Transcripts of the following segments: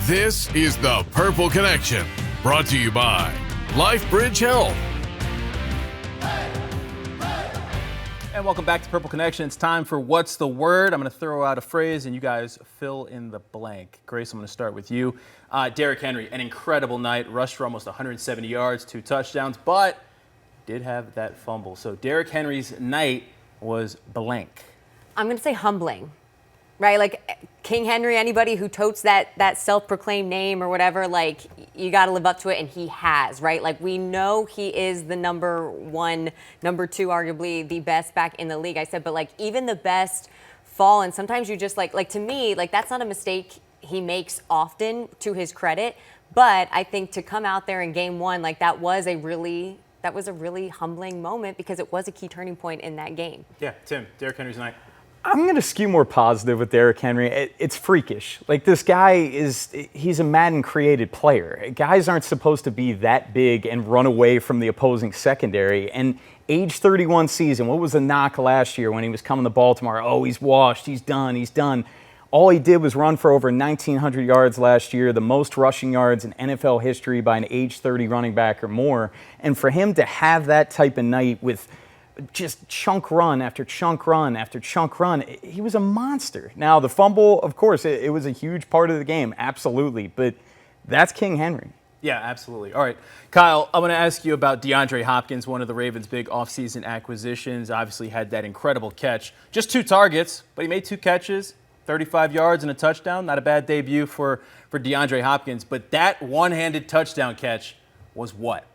This is the Purple Connection, brought to you by LifeBridge Health. And welcome back to Purple Connection. It's time for What's the Word? I'm going to throw out a phrase and you guys fill in the blank. Grace, I'm going to start with you. Derrick Henry, an incredible night, rushed for almost 170 yards, 2 touchdowns, but did have that fumble. So Derrick Henry's night was blank. I'm going to say humbling, right? Like King Henry, anybody who totes that self-proclaimed name or whatever, like you got to live up to it, and he has, right? Like we know he is the number one, number two, arguably the best back in the league. I said, but like even the best fall, and sometimes you just like to me, like that's not a mistake he makes often, to his credit. But I think to come out there in game one, like that was a really humbling moment, because it was a key turning point in that game. Yeah, Tim, Derrick Henry's night. I'm going to skew more positive with Derrick Henry. It's freakish. Like, this guy he's a Madden-created player. Guys aren't supposed to be that big and run away from the opposing secondary. And age 31 season, what was the knock last year when he was coming to Baltimore? Oh, he's washed, he's done. All he did was run for over 1,900 yards last year, the most rushing yards in NFL history by an age 30 running back or more. And for him to have that type of night with just chunk run after chunk run after chunk run, he was a monster. Now, the fumble, of course, it was a huge part of the game, absolutely, but that's King Henry. Yeah, absolutely. All right, Kyle, I'm going to ask you about DeAndre Hopkins, one of the Ravens' big offseason acquisitions. Obviously had that incredible catch. Just 2 targets, but he made 2 catches, 35 yards and a touchdown. Not a bad debut for DeAndre Hopkins, but that one-handed touchdown catch was what?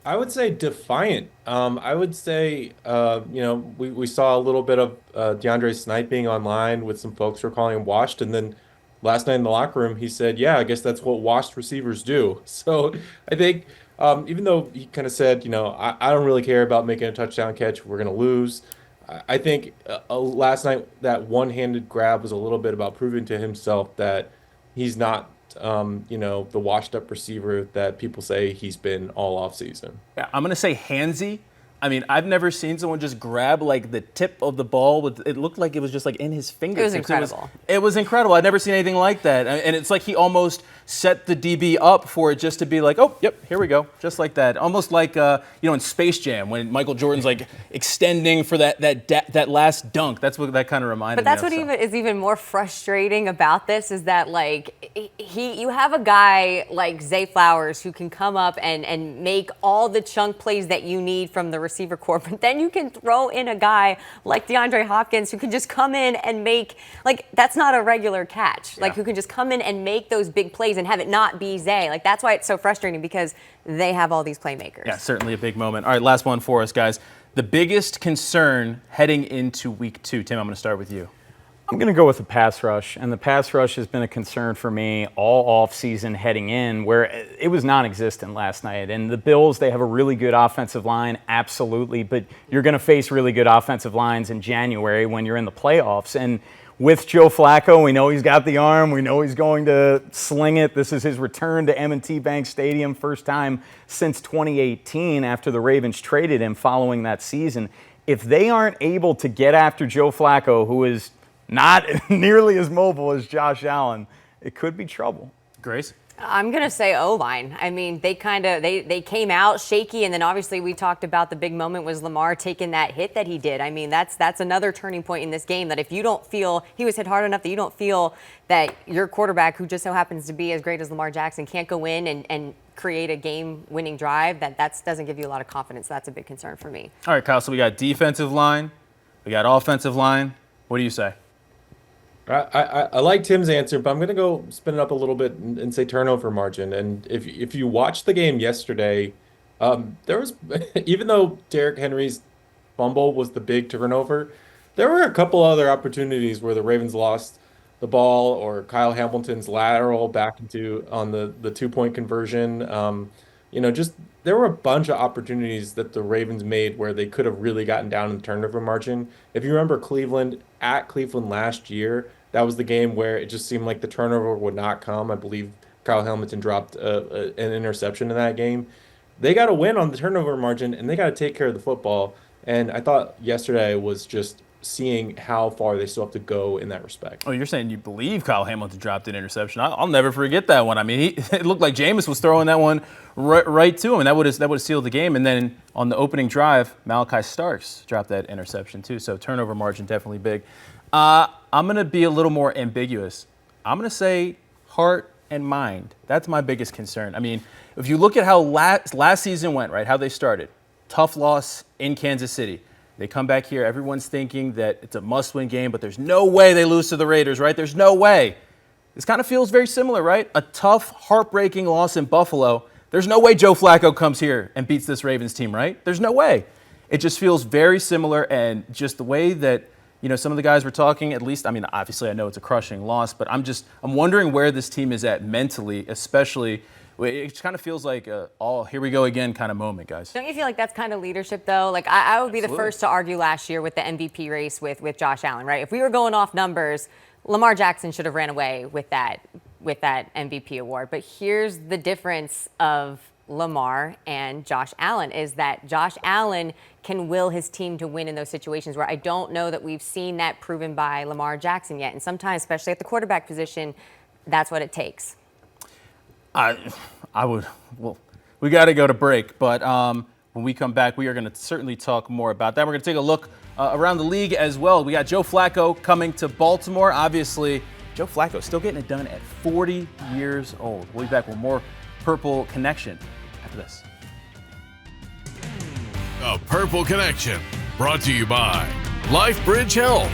I would say defiant. I would say, we saw a little bit of DeAndre sniping online with some folks who were calling him washed. And then last night in the locker room, he said, yeah, I guess that's what washed receivers do. So I think even though he kind of said, I don't really care about making a touchdown catch, we're going to lose. I think last night that one-handed grab was a little bit about proving to himself that he's not the washed-up receiver that people say he's been all offseason. Yeah, I'm going to say handsy. I mean, I've never seen someone just grab like the tip of the ball. It looked like it was just like in his fingertips. It was incredible. It was incredible. I've never seen anything like that. And it's like he almost set the DB up for it just to be like, oh, yep, here we go. Just like that. Almost like, in Space Jam when Michael Jordan's like extending for that last dunk. That's what that kind of reminded me of. But that's what is even more frustrating about this, is that like you have a guy like Zay Flowers who can come up and make all the chunk plays that you need from the receiver corps, but then you can throw in a guy like DeAndre Hopkins who can just come in and make, like, that's not a regular catch, like who can just come in and make those big plays and have it not be Zay. Like, that's why it's so frustrating, because they have all these playmakers. Yeah, certainly a big moment. All right, last one for us, guys. The biggest concern heading into week 2. Tim, I'm going to start with you. I'm going to go with the pass rush, and the pass rush has been a concern for me all offseason heading in, where it was non-existent last night. And the Bills, they have a really good offensive line, absolutely, but you're going to face really good offensive lines in January when you're in the playoffs. And with Joe Flacco, we know he's got the arm, we know he's going to sling it. This is his return to M&T Bank Stadium, first time since 2018 after the Ravens traded him following that season. If they aren't able to get after Joe Flacco, who is not nearly as mobile as Josh Allen, it could be trouble. Grace? I'm going to say O-line. I mean, they came out shaky, and then obviously we talked about the big moment was Lamar taking that hit that he did. I mean, that's another turning point in this game, that if you don't feel he was hit hard enough that you don't feel that your quarterback, who just so happens to be as great as Lamar Jackson, can't go in and create a game-winning drive, that doesn't give you a lot of confidence. That's a big concern for me. All right, Kyle, so we got defensive line, we got offensive line. What do you say? I like Tim's answer, but I'm going to go spin it up a little bit and say turnover margin. And if you watched the game yesterday, there was, even though Derrick Henry's fumble was the big turnover, there were a couple other opportunities where the Ravens lost the ball, or Kyle Hamilton's lateral back on the 2-point conversion. There were a bunch of opportunities that the Ravens made where they could have really gotten down in the turnover margin. If you remember Cleveland last year, that was the game where it just seemed like the turnover would not come. I believe Kyle Hamilton dropped an interception in that game. They got to win on the turnover margin, and they got to take care of the football. And I thought yesterday was just seeing how far they still have to go in that respect. Oh, you're saying you believe Kyle Hamilton dropped an interception? I'll never forget that one. I mean, it looked like Jameis was throwing that one right to him, and that would have sealed the game. And then on the opening drive, Malachi Starks dropped that interception too. So turnover margin definitely big. I'm going to be a little more ambiguous. I'm going to say heart and mind. That's my biggest concern. I mean, if you look at how last season went, right, how they started, tough loss in Kansas City. They come back here. Everyone's thinking that it's a must-win game, but there's no way they lose to the Raiders, right? There's no way. This kind of feels very similar, right? A tough, heartbreaking loss in Buffalo. There's no way Joe Flacco comes here and beats this Ravens team, right? There's no way. It just feels very similar, and just the way that, you know, some of the guys were talking, at least, I mean, obviously I know it's a crushing loss, but I'm wondering where this team is at mentally, especially. It kind of feels like here we go again kind of moment, guys. Don't you feel like that's kind of leadership, though? Like, I would be the first to argue last year with the MVP race with Josh Allen, right? If we were going off numbers, Lamar Jackson should have ran away with that MVP award. But here's the difference of Lamar and Josh Allen is that Josh Allen can will his team to win in those situations where I don't know that we've seen that proven by Lamar Jackson yet. And sometimes, especially at the quarterback position, that's what it takes. We got to go to break, but when we come back, we are going to certainly talk more about that. We're going to take a look around the league as well. We got Joe Flacco coming to Baltimore. Obviously, Joe Flacco still getting it done at 40 years old. We'll be back with more Purple Connection after this. The Purple Connection, brought to you by LifeBridge Health.